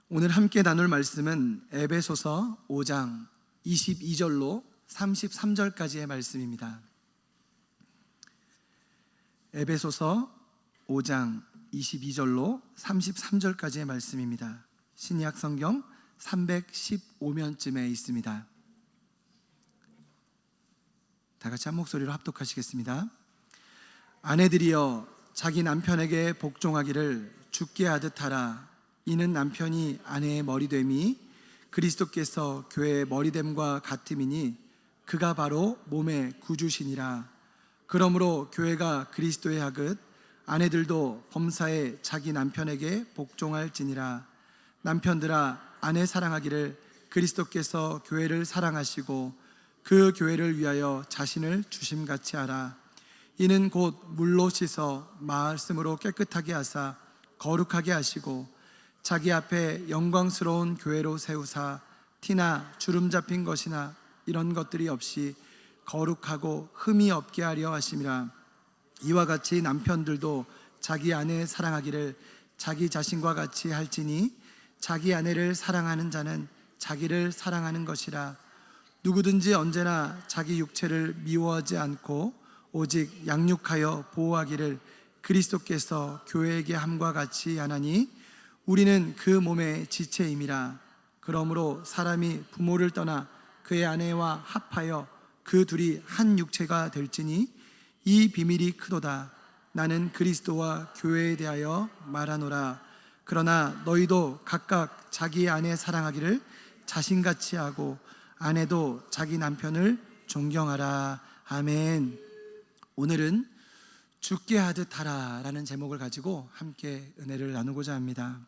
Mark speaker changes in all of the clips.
Speaker 1: 오늘 함께 나눌 말씀은 에베소서 5장 22절로 33절까지의 말씀입니다. 에베소서 5장 22절로 33절까지의 말씀입니다. 신약 성경 315면쯤에 있습니다. 다 같이 한 목소리로 합독하시겠습니다. 아내들이여 자기 남편에게 복종하기를 주께 하듯 하라. 이는 남편이 아내의 머리됨이 그리스도께서 교회의 머리됨과 같음이니 그가 바로 몸의 구주시니라. 그러므로 교회가 그리스도의 하긋 아내들도 범사에 자기 남편에게 복종할지니라. 남편들아 아내 사랑하기를 그리스도께서 교회를 사랑하시고 그 교회를 위하여 자신을 주심같이 하라. 이는 곧 물로 씻어 말씀으로 깨끗하게 하사 거룩하게 하시고 자기 앞에 영광스러운 교회로 세우사 티나 주름 잡힌 것이나 이런 것들이 없이 거룩하고 흠이 없게 하려 하심이라. 이와 같이 남편들도 자기 아내 사랑하기를 자기 자신과 같이 할지니 자기 아내를 사랑하는 자는 자기를 사랑하는 것이라. 누구든지 언제나 자기 육체를 미워하지 않고 오직 양육하여 보호하기를 그리스도께서 교회에게 함과 같이 하나니 우리는 그 몸의 지체임이라. 그러므로 사람이 부모를 떠나 그의 아내와 합하여 그 둘이 한 육체가 될지니 이 비밀이 크도다. 나는 그리스도와 교회에 대하여 말하노라. 그러나 너희도 각각 자기 아내 사랑하기를 자신같이 하고 아내도 자기 남편을 존경하라. 아멘. 오늘은 주께 하듯 하라 라는 제목을 가지고 함께 은혜를 나누고자 합니다.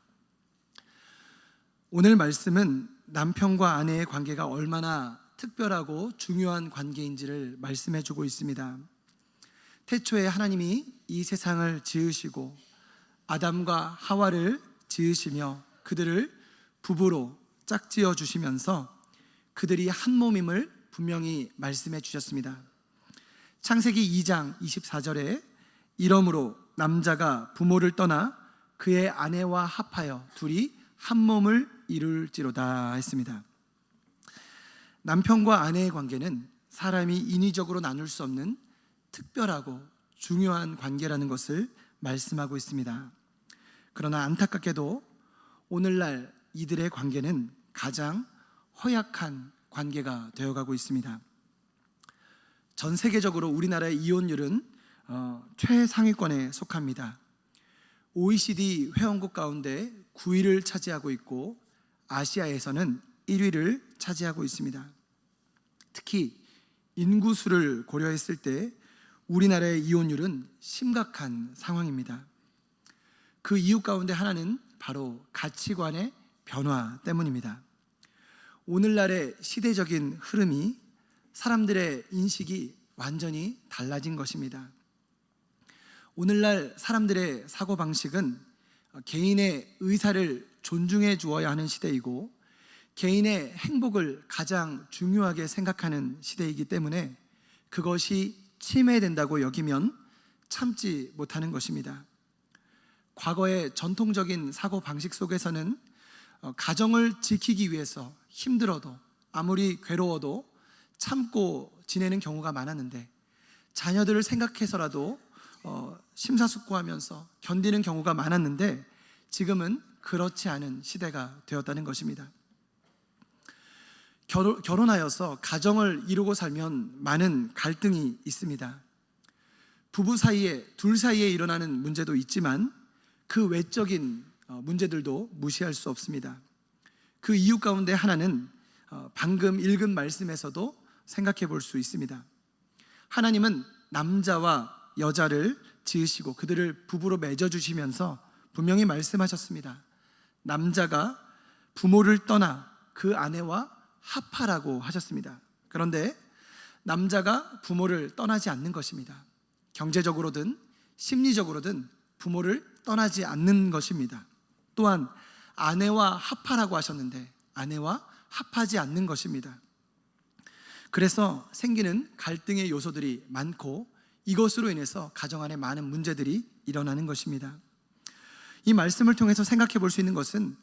Speaker 1: 오늘 말씀은 남편과 아내의 관계가 얼마나 특별하고 중요한 관계인지를 말씀해 주고 있습니다. 태초에 하나님이 이 세상을 지으시고 아담과 하와를 지으시며 그들을 부부로 짝지어 주시면서 그들이 한 몸임을 분명히 말씀해 주셨습니다. 창세기 2장 24절에 이러므로 남자가 부모를 떠나 그의 아내와 합하여 둘이 한 몸을 이룰지로다 했습니다. 남편과 아내의 관계는 사람이 인위적으로 나눌 수 없는 특별하고 중요한 관계라는 것을 말씀하고 있습니다. 그러나 안타깝게도 오늘날 이들의 관계는 가장 허약한 관계가 되어가고 있습니다. 전 세계적으로 우리나라의 이혼율은 최상위권에 속합니다. OECD 회원국 가운데 9위를 차지하고 있고 아시아에서는 1위를 차지하고 있습니다. 특히 인구수를 고려했을 때 우리나라의 이혼율은 심각한 상황입니다. 그 이유 가운데 하나는 바로 가치관의 변화 때문입니다. 오늘날의 시대적인 흐름이 사람들의 인식이 완전히 달라진 것입니다. 오늘날 사람들의 사고방식은 개인의 의사를 존중해 주어야 하는 시대이고 개인의 행복을 가장 중요하게 생각하는 시대이기 때문에 그것이 침해된다고 여기면 참지 못하는 것입니다. 과거의 전통적인 사고방식 속에서는 가정을 지키기 위해서 힘들어도 아무리 괴로워도 참고 지내는 경우가 많았는데 자녀들을 생각해서라도 심사숙고하면서 견디는 경우가 많았는데 지금은 그렇지 않은 시대가 되었다는 것입니다. 결혼하여서 가정을 이루고 살면 많은 갈등이 있습니다. 부부 사이에 둘 사이에 일어나는 문제도 있지만 그 외적인 문제들도 무시할 수 없습니다. 그 이유 가운데 하나는 방금 읽은 말씀에서도 생각해 볼 수 있습니다. 하나님은 남자와 여자를 지으시고 그들을 부부로 맺어주시면서 분명히 말씀하셨습니다. 남자가 부모를 떠나 그 아내와 합하라고 하셨습니다. 그런데 남자가 부모를 떠나지 않는 것입니다. 경제적으로든 심리적으로든 부모를 떠나지 않는 것입니다. 또한 아내와 합하라고 하셨는데 아내와 합하지 않는 것입니다. 그래서 생기는 갈등의 요소들이 많고 이것으로 인해서 가정 안에 많은 문제들이 일어나는 것입니다. 이 말씀을 통해서 생각해 볼 수 있는 것은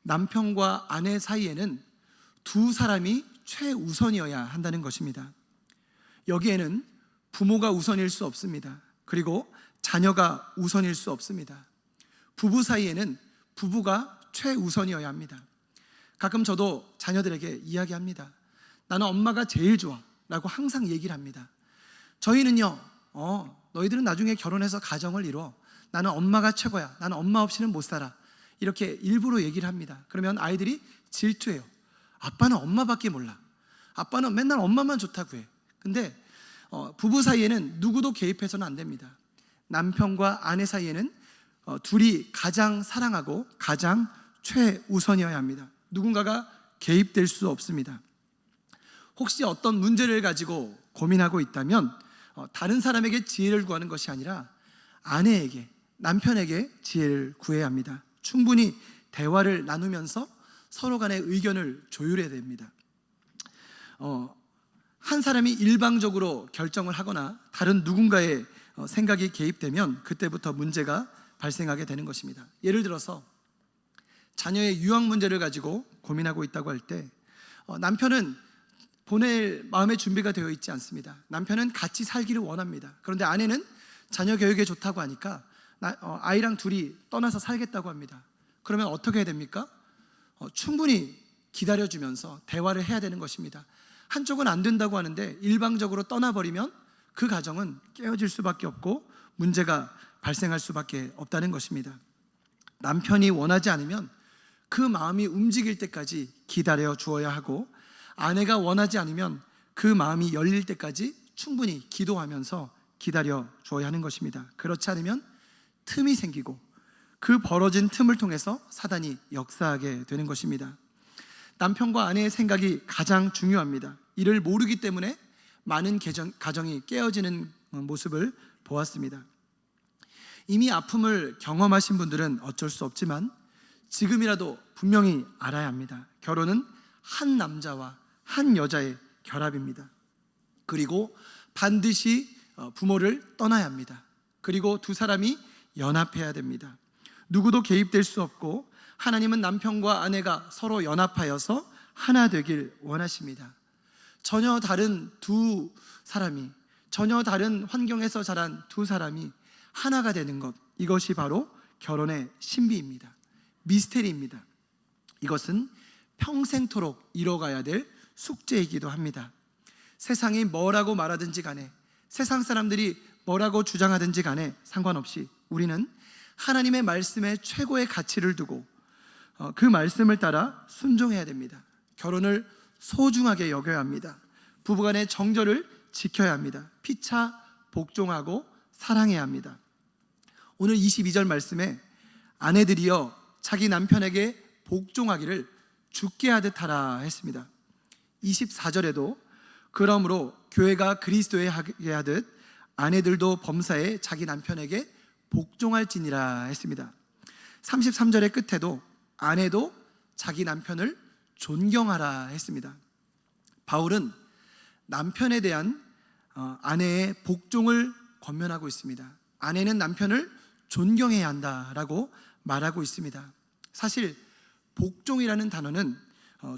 Speaker 1: 남편과 아내 사이에는 두 사람이 최우선이어야 한다는 것입니다. 여기에는 부모가 우선일 수 없습니다. 그리고 자녀가 우선일 수 없습니다. 부부 사이에는 부부가 최우선이어야 합니다. 가끔 저도 자녀들에게 이야기합니다. 나는 엄마가 제일 좋아 라고 항상 얘기를 합니다. 저희는요, 너희들은 나중에 결혼해서 가정을 이뤄. 나는 엄마가 최고야. 나는 엄마 없이는 못 살아. 이렇게 일부러 얘기를 합니다. 그러면 아이들이 질투해요. 아빠는 엄마밖에 몰라. 아빠는 맨날 엄마만 좋다고 해. 근데 부부 사이에는 누구도 개입해서는 안 됩니다. 남편과 아내 사이에는 둘이 가장 사랑하고 가장 최우선이어야 합니다. 누군가가 개입될 수 없습니다. 혹시 어떤 문제를 가지고 고민하고 있다면 다른 사람에게 지혜를 구하는 것이 아니라 아내에게, 남편에게 지혜를 구해야 합니다. 충분히 대화를 나누면서 서로 간의 의견을 조율해야 됩니다. 한 사람이 일방적으로 결정을 하거나 다른 누군가의 생각이 개입되면 그때부터 문제가 발생하게 되는 것입니다. 예를 들어서 자녀의 유학 문제를 가지고 고민하고 있다고 할 때 남편은 보낼 마음의 준비가 되어 있지 않습니다. 남편은 같이 살기를 원합니다. 그런데 아내는 자녀 교육에 좋다고 하니까 아이랑 둘이 떠나서 살겠다고 합니다. 그러면 어떻게 해야 됩니까? 충분히 기다려주면서 대화를 해야 되는 것입니다. 한쪽은 안 된다고 하는데 일방적으로 떠나버리면 그 가정은 깨어질 수밖에 없고 문제가 발생할 수밖에 없다는 것입니다. 남편이 원하지 않으면 그 마음이 움직일 때까지 기다려 주어야 하고, 아내가 원하지 않으면 그 마음이 열릴 때까지 충분히 기도하면서 기다려 주어야 하는 것입니다. 그렇지 않으면 틈이 생기고 그 벌어진 틈을 통해서 사단이 역사하게 되는 것입니다. 남편과 아내의 생각이 가장 중요합니다. 이를 모르기 때문에 많은 가정이 깨어지는 모습을 보았습니다. 이미 아픔을 경험하신 분들은 어쩔 수 없지만 지금이라도 분명히 알아야 합니다. 결혼은 한 남자와 한 여자의 결합입니다. 그리고 반드시 부모를 떠나야 합니다. 그리고 두 사람이 연합해야 됩니다. 누구도 개입될 수 없고 하나님은 남편과 아내가 서로 연합하여서 하나 되길 원하십니다. 전혀 다른 두 사람이, 전혀 다른 환경에서 자란 두 사람이 하나가 되는 것, 이것이 바로 결혼의 신비입니다. 미스테리입니다. 이것은 평생토록 이뤄가야 될 숙제이기도 합니다. 세상이 뭐라고 말하든지 간에, 세상 사람들이 뭐라고 주장하든지 간에 상관없이 우리는 하나님의 말씀에 최고의 가치를 두고 그 말씀을 따라 순종해야 됩니다. 결혼을 소중하게 여겨야 합니다. 부부간의 정절을 지켜야 합니다. 피차 복종하고 사랑해야 합니다. 오늘 22절 말씀에 아내들이여 자기 남편에게 복종하기를 죽게 하듯 하라 했습니다. 24절에도 그러므로 교회가 그리스도에 하게 하듯 아내들도 범사에 자기 남편에게 복종할지니라 했습니다. 33절의 끝에도 아내도 자기 남편을 존경하라 했습니다. 바울은 남편에 대한 아내의 복종을 권면하고 있습니다. 아내는 남편을 존경해야 한다라고 말하고 있습니다. 사실 복종이라는 단어는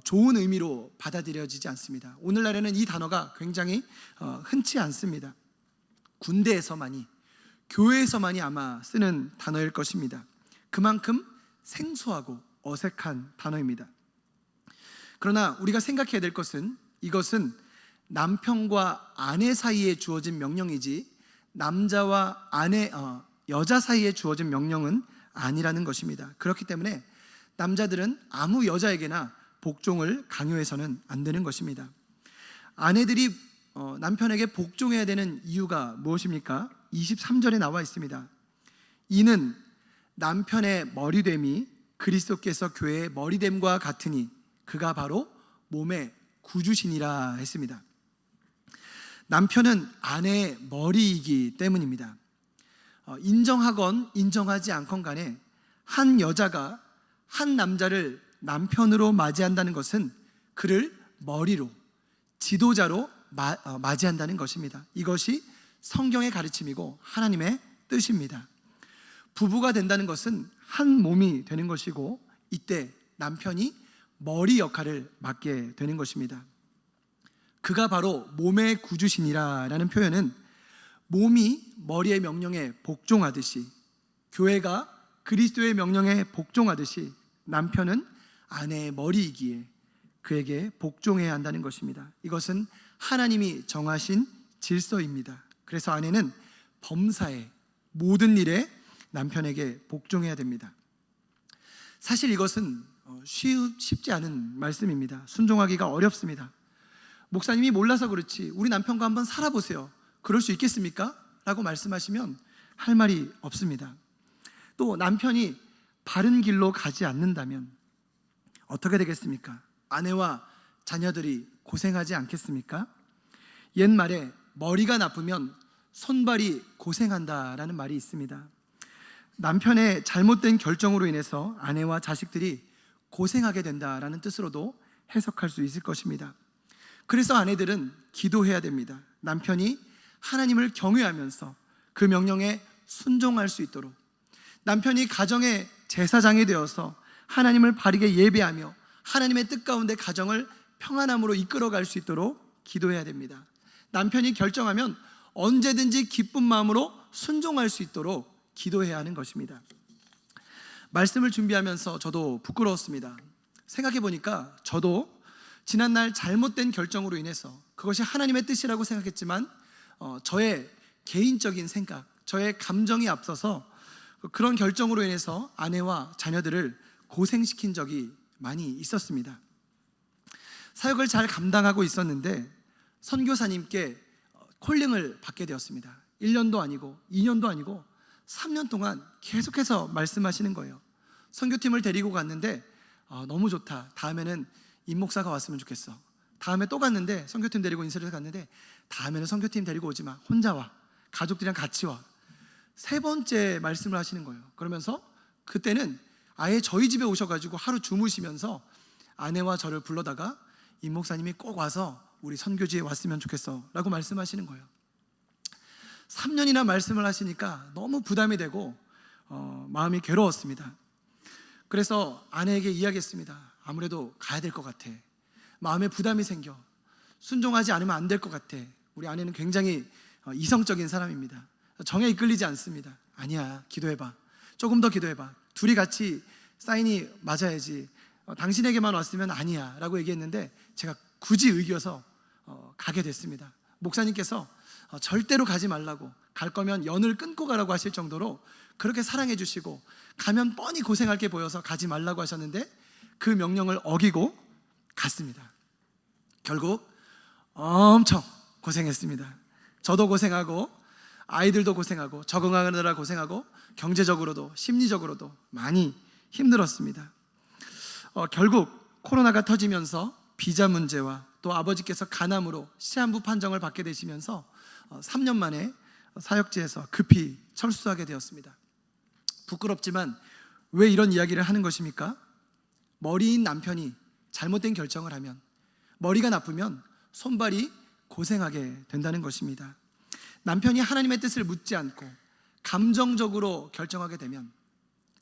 Speaker 1: 좋은 의미로 받아들여지지 않습니다. 오늘날에는 이 단어가 굉장히 흔치 않습니다. 군대에서만이, 교회에서만이 아마 쓰는 단어일 것입니다. 그만큼 생소하고 어색한 단어입니다. 그러나 우리가 생각해야 될 것은 이것은 남편과 아내 사이에 주어진 명령이지 남자와 여자 사이에 주어진 명령은 아니라는 것입니다. 그렇기 때문에 남자들은 아무 여자에게나 복종을 강요해서는 안 되는 것입니다. 아내들이 남편에게 복종해야 되는 이유가 무엇입니까? 23절에 나와 있습니다. 이는 남편의 머리됨이 그리스도께서 교회의 머리됨과 같으니 그가 바로 몸의 구주시니라 했습니다. 남편은 아내의 머리이기 때문입니다. 인정하건 인정하지 않건 간에 한 여자가 한 남자를 남편으로 맞이한다는 것은 그를 머리로, 지도자로 맞이한다는 것입니다. 이것이 성경의 가르침이고 하나님의 뜻입니다. 부부가 된다는 것은 한 몸이 되는 것이고 이때 남편이 머리 역할을 맡게 되는 것입니다. 그가 바로 몸의 구주시니라라는 표현은 몸이 머리의 명령에 복종하듯이, 교회가 그리스도의 명령에 복종하듯이 남편은 아내의 머리이기에 그에게 복종해야 한다는 것입니다. 이것은 하나님이 정하신 질서입니다. 그래서 아내는 범사에, 모든 일에 남편에게 복종해야 됩니다. 사실 이것은 쉽지 않은 말씀입니다. 순종하기가 어렵습니다. 목사님이 몰라서 그렇지 우리 남편과 한번 살아보세요, 그럴 수 있겠습니까? 라고 말씀하시면 할 말이 없습니다. 또 남편이 바른 길로 가지 않는다면 어떻게 되겠습니까? 아내와 자녀들이 고생하지 않겠습니까? 옛말에 머리가 나쁘면 손발이 고생한다라는 말이 있습니다. 남편의 잘못된 결정으로 인해서 아내와 자식들이 고생하게 된다라는 뜻으로도 해석할 수 있을 것입니다. 그래서 아내들은 기도해야 됩니다. 남편이 하나님을 경외하면서 그 명령에 순종할 수 있도록, 남편이 가정의 제사장이 되어서 하나님을 바르게 예배하며 하나님의 뜻 가운데 가정을 평안함으로 이끌어갈 수 있도록 기도해야 됩니다. 남편이 결정하면 언제든지 기쁜 마음으로 순종할 수 있도록 기도해야 하는 것입니다. 말씀을 준비하면서 저도 부끄러웠습니다. 생각해 보니까 저도 지난날 잘못된 결정으로 인해서, 그것이 하나님의 뜻이라고 생각했지만 저의 개인적인 생각, 저의 감정이 앞서서 그런 결정으로 인해서 아내와 자녀들을 고생시킨 적이 많이 있었습니다. 사역을 잘 감당하고 있었는데 선교사님께 콜링을 받게 되었습니다. 1년도 아니고 2년도 아니고 3년 동안 계속해서 말씀하시는 거예요. 선교팀을 데리고 갔는데 너무 좋다, 다음에는 임 목사가 왔으면 좋겠어. 다음에 또 갔는데 선교팀 데리고 인사를 갔는데 다음에는 선교팀 데리고 오지 마, 혼자 와, 가족들이랑 같이 와. 3번째 말씀을 하시는 거예요. 그러면서 그때는 아예 저희 집에 오셔가지고 하루 주무시면서 아내와 저를 불러다가 임 목사님이 꼭 와서 우리 선교지에 왔으면 좋겠어 라고 말씀하시는 거예요. 3년이나 말씀을 하시니까 너무 부담이 되고 마음이 괴로웠습니다. 그래서 아내에게 이야기했습니다. 아무래도 가야 될 것 같아, 마음에 부담이 생겨, 순종하지 않으면 안 될 것 같아. 우리 아내는 굉장히 이성적인 사람입니다. 정에 이끌리지 않습니다. 아니야, 기도해봐, 조금 더 기도해봐, 둘이 같이 사인이 맞아야지, 당신에게만 왔으면 아니야 라고 얘기했는데 제가 굳이 의겨서 가게 됐습니다. 목사님께서 절대로 가지 말라고, 갈 거면 연을 끊고 가라고 하실 정도로 그렇게 사랑해 주시고 가면 뻔히 고생할 게 보여서 가지 말라고 하셨는데 그 명령을 어기고 갔습니다. 결국 엄청 고생했습니다. 저도 고생하고 아이들도 고생하고 적응하느라 고생하고 경제적으로도 심리적으로도 많이 힘들었습니다. 결국 코로나가 터지면서 비자 문제와 또 아버지께서 간암으로 시한부 판정을 받게 되시면서 3년 만에 사역지에서 급히 철수하게 되었습니다. 부끄럽지만 왜 이런 이야기를 하는 것입니까? 머리인 남편이 잘못된 결정을 하면, 머리가 나쁘면 손발이 고생하게 된다는 것입니다. 남편이 하나님의 뜻을 묻지 않고 감정적으로 결정하게 되면,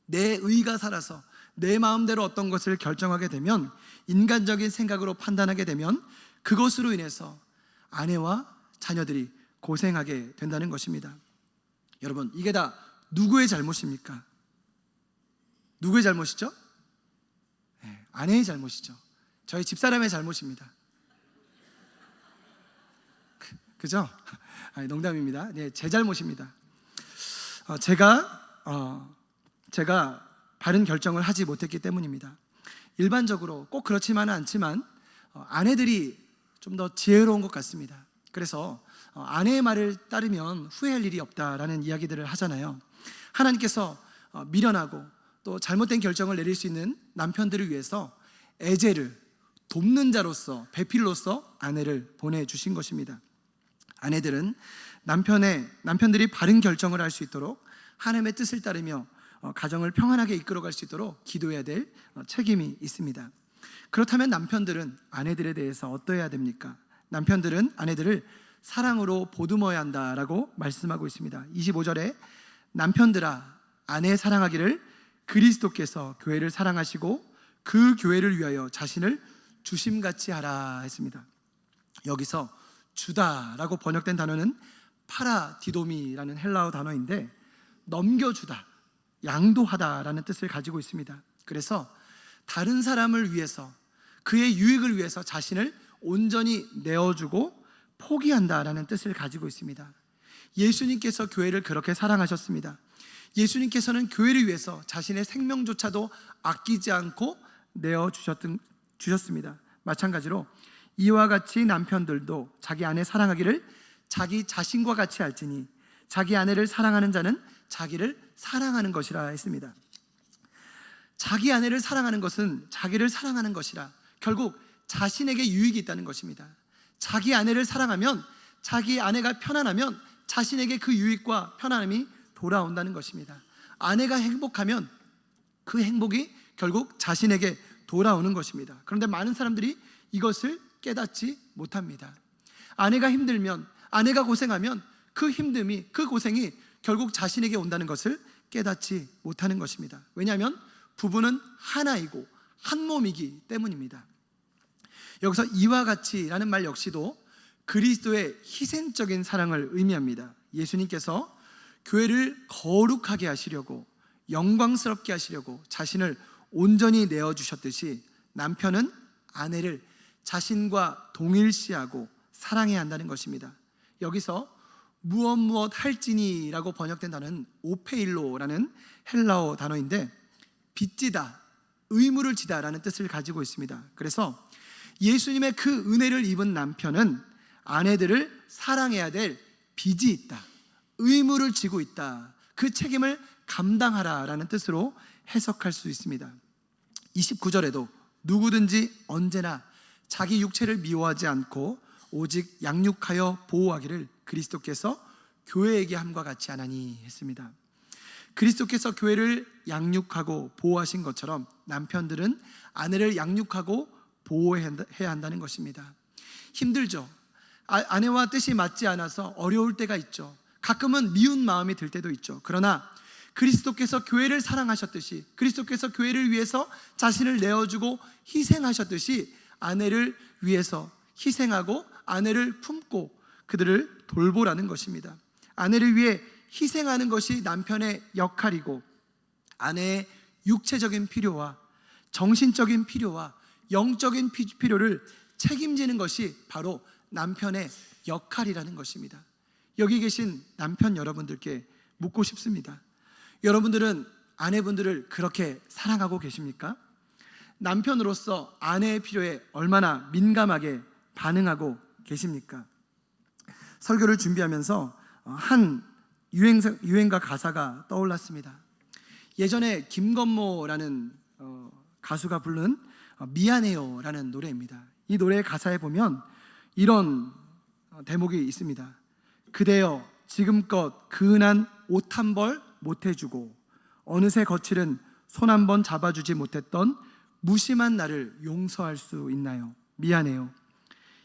Speaker 1: 내 의가 살아서 내 마음대로 어떤 것을 결정하게 되면, 인간적인 생각으로 판단하게 되면 그것으로 인해서 아내와 자녀들이 고생하게 된다는 것입니다. 여러분, 이게 다 누구의 잘못입니까? 누구의 잘못이죠? 네, 아내의 잘못이죠. 저희 집사람의 잘못입니다. 그죠? 아니, 농담입니다. 네, 제 잘못입니다. 제가 바른 결정을 하지 못했기 때문입니다. 일반적으로 꼭 그렇지만은 않지만 아내들이 좀 더 지혜로운 것 같습니다. 그래서 아내의 말을 따르면 후회할 일이 없다라는 이야기들을 하잖아요. 하나님께서 미련하고 또 잘못된 결정을 내릴 수 있는 남편들을 위해서 애제를 돕는 자로서, 배필로서 아내를 보내주신 것입니다. 아내들은 남편들이 바른 결정을 할 수 있도록 하나님의 뜻을 따르며 가정을 평안하게 이끌어갈 수 있도록 기도해야 될 책임이 있습니다. 그렇다면 남편들은 아내들에 대해서 어떠해야 됩니까? 남편들은 아내들을 사랑으로 보듬어야 한다라고 말씀하고 있습니다. 25절에 남편들아, 아내 사랑하기를 그리스도께서 교회를 사랑하시고 그 교회를 위하여 자신을 주심같이 하라 했습니다. 여기서 주다라고 번역된 단어는 파라디도미라는 헬라어 단어인데 넘겨주다, 양도하다라는 뜻을 가지고 있습니다. 그래서 다른 사람을 위해서, 그의 유익을 위해서 자신을 온전히 내어주고 포기한다라는 뜻을 가지고 있습니다. 예수님께서 교회를 그렇게 사랑하셨습니다. 예수님께서는 교회를 위해서 자신의 생명조차도 아끼지 않고 내어주셨습니다. 마찬가지로 이와 같이 남편들도 자기 아내 사랑하기를 자기 자신과 같이 알지니 자기 아내를 사랑하는 자는 자기를 사랑하는 것이라 했습니다. 자기 아내를 사랑하는 것은 자기를 사랑하는 것이라, 결국 자신에게 유익이 있다는 것입니다. 자기 아내를 사랑하면, 자기 아내가 편안하면 자신에게 그 유익과 편안함이 돌아온다는 것입니다. 아내가 행복하면 그 행복이 결국 자신에게 돌아오는 것입니다. 그런데 많은 사람들이 이것을 깨닫지 못합니다. 아내가 힘들면, 아내가 고생하면 그 힘듦이, 그 고생이 결국 자신에게 온다는 것을 깨닫지 못하는 것입니다. 왜냐하면 부부는 하나이고 한 몸이기 때문입니다. 여기서 이와 같이라는 말 역시도 그리스도의 희생적인 사랑을 의미합니다. 예수님께서 교회를 거룩하게 하시려고, 영광스럽게 하시려고 자신을 온전히 내어주셨듯이 남편은 아내를 자신과 동일시하고 사랑해야 한다는 것입니다. 여기서 무엇 할지니라고 번역된 단어는 오페일로라는 헬라어 단어인데 빚지다, 의무를 지다라는 뜻을 가지고 있습니다. 그래서 예수님의 그 은혜를 입은 남편은 아내들을 사랑해야 될 빚이 있다, 의무를 지고 있다, 그 책임을 감당하라라는 뜻으로 해석할 수 있습니다. 29절에도 누구든지 언제나 자기 육체를 미워하지 않고 오직 양육하여 보호하기를 그리스도께서 교회에게 함과 같이 하나니 했습니다. 그리스도께서 교회를 양육하고 보호하신 것처럼 남편들은 아내를 양육하고 보호해야 한다는 것입니다. 힘들죠. 아내와 뜻이 맞지 않아서 어려울 때가 있죠. 가끔은 미운 마음이 들 때도 있죠. 그러나 그리스도께서 교회를 사랑하셨듯이, 그리스도께서 교회를 위해서 자신을 내어주고 희생하셨듯이 아내를 위해서 희생하고 아내를 품고 그들을 돌보라는 것입니다. 아내를 위해 희생하는 것이 남편의 역할이고, 아내의 육체적인 필요와 정신적인 필요와 영적인 필요를 책임지는 것이 바로 남편의 역할이라는 것입니다. 여기 계신 남편 여러분들께 묻고 싶습니다. 여러분들은 아내분들을 그렇게 사랑하고 계십니까? 남편으로서 아내의 필요에 얼마나 민감하게 반응하고 계십니까? 설교를 준비하면서 한 유행가 가사가 떠올랐습니다. 예전에 김건모라는 가수가 부른 미안해요 라는 노래입니다. 이 노래의 가사에 보면 이런 대목이 있습니다. 그대여 지금껏 그은한 옷 한 벌 못해주고 어느새 거칠은 손 한 번 잡아주지 못했던 무심한 나를 용서할 수 있나요? 미안해요.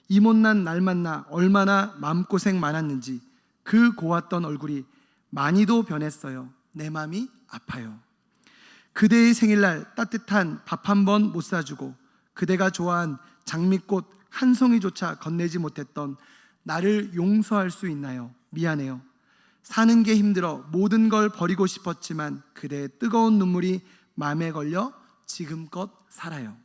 Speaker 1: 이 못난 날 만나 얼마나 마음고생 많았는지 그 고왔던 얼굴이 많이도 변했어요. 내 맘이 아파요. 그대의 생일날 따뜻한 밥 한 번 못 사주고 그대가 좋아한 장미꽃 한 송이조차 건네지 못했던 나를 용서할 수 있나요? 미안해요. 사는 게 힘들어 모든 걸 버리고 싶었지만 그대의 뜨거운 눈물이 마음에 걸려 지금껏 살아요.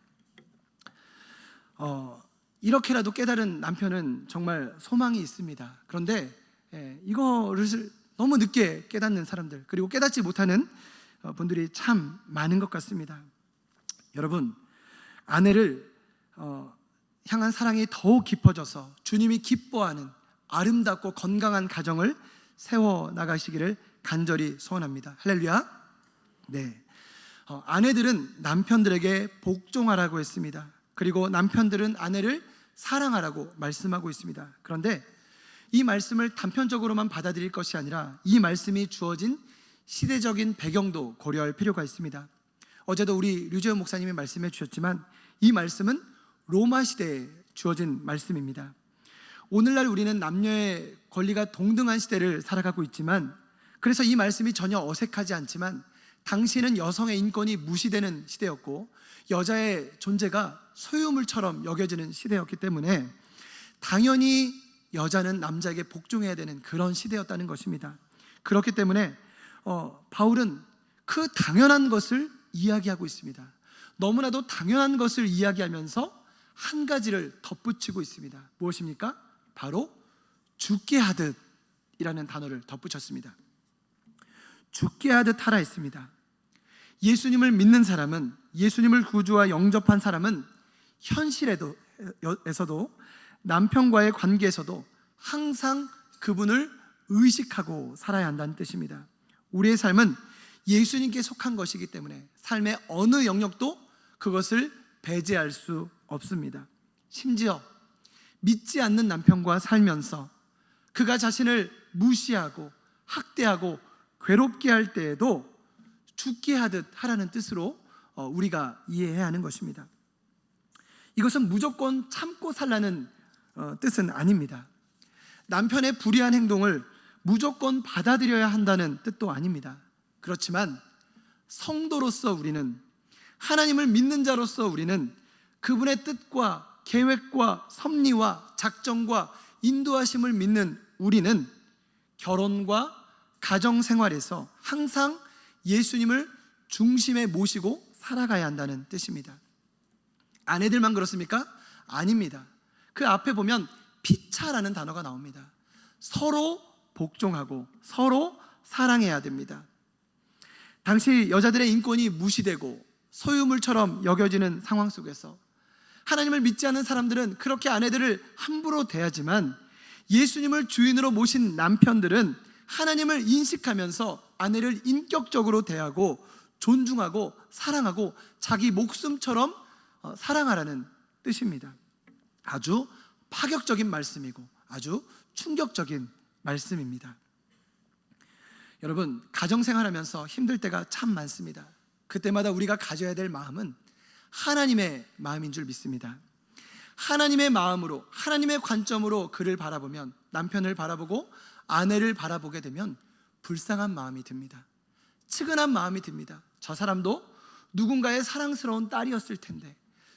Speaker 1: 이렇게라도 깨달은 남편은 정말 소망이 있습니다. 그런데 이거를 너무 늦게 깨닫는 사람들, 그리고 깨닫지 못하는 분들이 참 많은 것 같습니다. 여러분, 아내를 향한 사랑이 더욱 깊어져서 주님이 기뻐하는 아름답고 건강한 가정을 세워나가시기를 간절히 소원합니다. 할렐루야. 네. 아내들은 남편들에게 복종하라고 했습니다. 그리고 남편들은 아내를 사랑하라고 말씀하고 있습니다. 그런데 이 말씀을 단편적으로만 받아들일 것이 아니라 이 말씀이 주어진 시대적인 배경도 고려할 필요가 있습니다. 어제도 우리 류재현 목사님이 말씀해 주셨지만 이 말씀은 로마 시대에 주어진 말씀입니다. 오늘날 우리는 남녀의 권리가 동등한 시대를 살아가고 있지만, 그래서 이 말씀이 전혀 어색하지 않지만 당시에는 여성의 인권이 무시되는 시대였고 여자의 존재가 소유물처럼 여겨지는 시대였기 때문에 당연히 여자는 남자에게 복종해야 되는 그런 시대였다는 것입니다. 그렇기 때문에 바울은 그 당연한 것을 이야기하고 있습니다. 너무나도 당연한 것을 이야기하면서 한 가지를 덧붙이고 있습니다. 무엇입니까? 바로 죽게 하듯 이라는 단어를 덧붙였습니다. 죽게 하듯 하라 했습니다. 예수님을 믿는 사람은, 예수님을 구주와 영접한 사람은 현실에서도 남편과의 관계에서도 항상 그분을 의식하고 살아야 한다는 뜻입니다. 우리의 삶은 예수님께 속한 것이기 때문에 삶의 어느 영역도 그것을 배제할 수 없습니다. 심지어 믿지 않는 남편과 살면서 그가 자신을 무시하고 학대하고 괴롭게 할 때에도 죽게 하듯 하라는 뜻으로 우리가 이해해야 하는 것입니다. 이것은 무조건 참고 살라는 뜻은 아닙니다. 남편의 불의한 행동을 무조건 받아들여야 한다는 뜻도 아닙니다. 그렇지만 성도로서 우리는, 하나님을 믿는 자로서 우리는 그분의 뜻과 계획과 섭리와 작정과 인도하심을 믿는 우리는 결혼과 가정생활에서 항상 예수님을 중심에 모시고 살아가야 한다는 뜻입니다. 아내들만 그렇습니까? 아닙니다. 그 앞에 보면 피차라는 단어가 나옵니다. 서로 복종하고 서로 사랑해야 됩니다. 당시 여자들의 인권이 무시되고 소유물처럼 여겨지는 상황 속에서 하나님을 믿지 않는 사람들은 그렇게 아내들을 함부로 대하지만 예수님을 주인으로 모신 남편들은 하나님을 인식하면서 아내를 인격적으로 대하고 존중하고 사랑하고 자기 목숨처럼 사랑하라는 뜻입니다. 아주 파격적인 말씀이고 아주 충격적인 말씀입니다. 여러분, 가정생활하면서 힘들 때가 참 많습니다. 그때마다 우리가 가져야 될 마음은 하나님의 마음인 줄 믿습니다. 하나님의 마음으로, 하나님의 관점으로 그를 바라보면, 남편을 바라보고 아내를 바라보게 되면 불쌍한 마음이 듭니다. 측은한 마음이 듭니다. 저 사람도 누군가의 사랑스러운 딸이었을 텐데,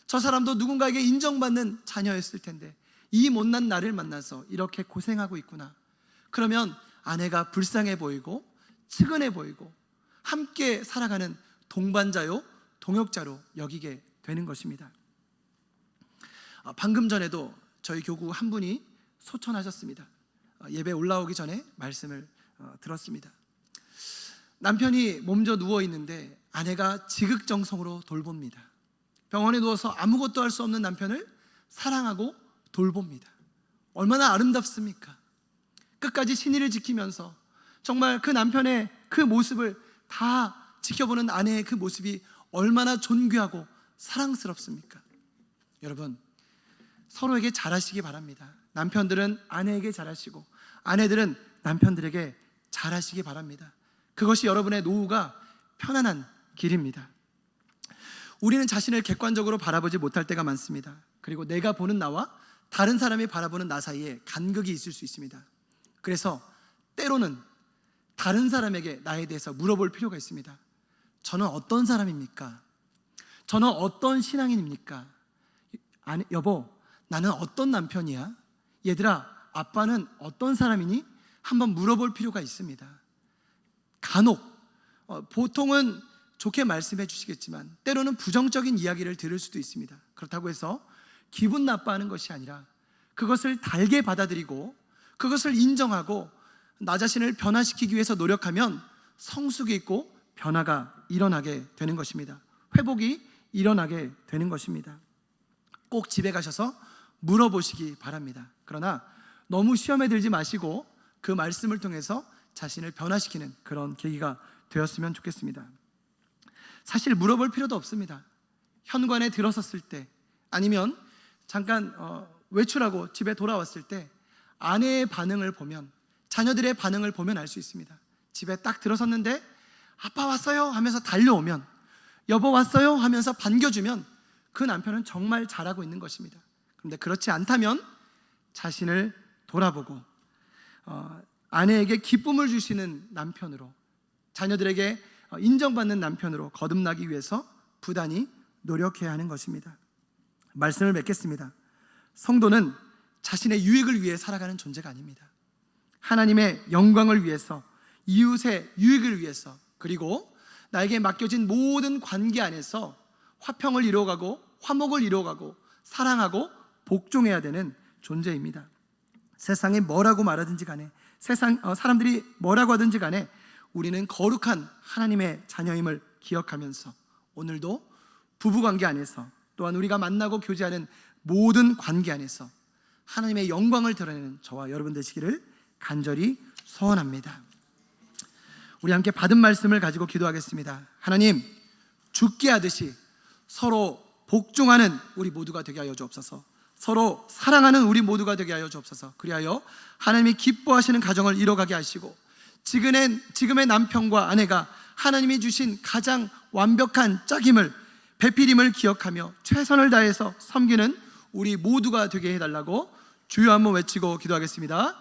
Speaker 1: 저 사람도 누군가에게 인정받는 자녀였을 텐데 이 못난 나를 만나서 이렇게 고생하고 있구나. 그러면 아내가 불쌍해 보이고 측은해 보이고 함께 살아가는 동반자요 동역자로 여기게 되는 것입니다. 방금 전에도 저희 교구 한 분이 소천하셨습니다. 예배 올라오기 전에 말씀을 들었습니다. 남편이 몸져 누워 있는데 아내가 지극정성으로 돌봅니다. 병원에 누워서 아무것도 할 수 없는 남편을 사랑하고 돌봅니다. 얼마나 아름답습니까? 끝까지 신의를 지키면서 정말 그 남편의 그 모습을 다 지켜보는 아내의 그 모습이 얼마나 존귀하고 사랑스럽습니까? 여러분, 서로에게 잘하시기 바랍니다. 남편들은 아내에게 잘하시고 아내들은 남편들에게 잘하시기 바랍니다. 그것이 여러분의 노후가 편안한 길입니다. 우리는 자신을 객관적으로 바라보지 못할 때가 많습니다. 그리고 내가 보는 나와 다른 사람이 바라보는 나 사이에 간극이 있을 수 있습니다. 그래서 때로는 다른 사람에게 나에 대해서 물어볼 필요가 있습니다. 저는 어떤 사람입니까? 저는 어떤 신앙인입니까? 여보, 나는 어떤 남편이야? 얘들아, 아빠는 어떤 사람이니? 한번 물어볼 필요가 있습니다. 간혹 보통은 좋게 말씀해 주시겠지만 때로는 부정적인 이야기를 들을 수도 있습니다. 그렇다고 해서 기분 나빠하는 것이 아니라 그것을 달게 받아들이고 그것을 인정하고 나 자신을 변화시키기 위해서 노력하면 성숙이 있고 변화가 일어나게 되는 것입니다. 회복이 일어나게 되는 것입니다. 꼭 집에 가셔서 물어보시기 바랍니다. 그러나 너무 시험에 들지 마시고 그 말씀을 통해서 자신을 변화시키는 그런 계기가 되었으면 좋겠습니다. 사실 물어볼 필요도 없습니다. 현관에 들어섰을 때 아니면 잠깐 외출하고 집에 돌아왔을 때 아내의 반응을 보면, 자녀들의 반응을 보면 알 수 있습니다. 집에 딱 들어섰는데 아빠 왔어요 하면서 달려오면, 여보 왔어요 하면서 반겨주면 그 남편은 정말 잘하고 있는 것입니다. 그런데 그렇지 않다면 자신을 돌아보고 아내에게 기쁨을 주시는 남편으로, 자녀들에게 인정받는 남편으로 거듭나기 위해서 부단히 노력해야 하는 것입니다. 말씀을 맺겠습니다. 성도는 자신의 유익을 위해 살아가는 존재가 아닙니다. 하나님의 영광을 위해서, 이웃의 유익을 위해서, 그리고 나에게 맡겨진 모든 관계 안에서 화평을 이루어가고 화목을 이루어가고 사랑하고 복종해야 되는 존재입니다. 세상이 뭐라고 말하든지 간에, 사람들이 뭐라고 하든지 간에 우리는 거룩한 하나님의 자녀임을 기억하면서 오늘도 부부관계 안에서, 또한 우리가 만나고 교제하는 모든 관계 안에서 하나님의 영광을 드러내는 저와 여러분 되시기를 간절히 소원합니다. 우리 함께 받은 말씀을 가지고 기도하겠습니다. 하나님, 죽게 하듯이 서로 복종하는 우리 모두가 되게 하여 주옵소서. 서로 사랑하는 우리 모두가 되게 하여 주옵소서. 그리하여 하나님이 기뻐하시는 가정을 이뤄가게 하시고, 지금의 남편과 아내가 하나님이 주신 가장 완벽한 짝임을, 배필임을 기억하며 최선을 다해서 섬기는 우리 모두가 되게 해달라고 주여 한번 외치고 기도하겠습니다.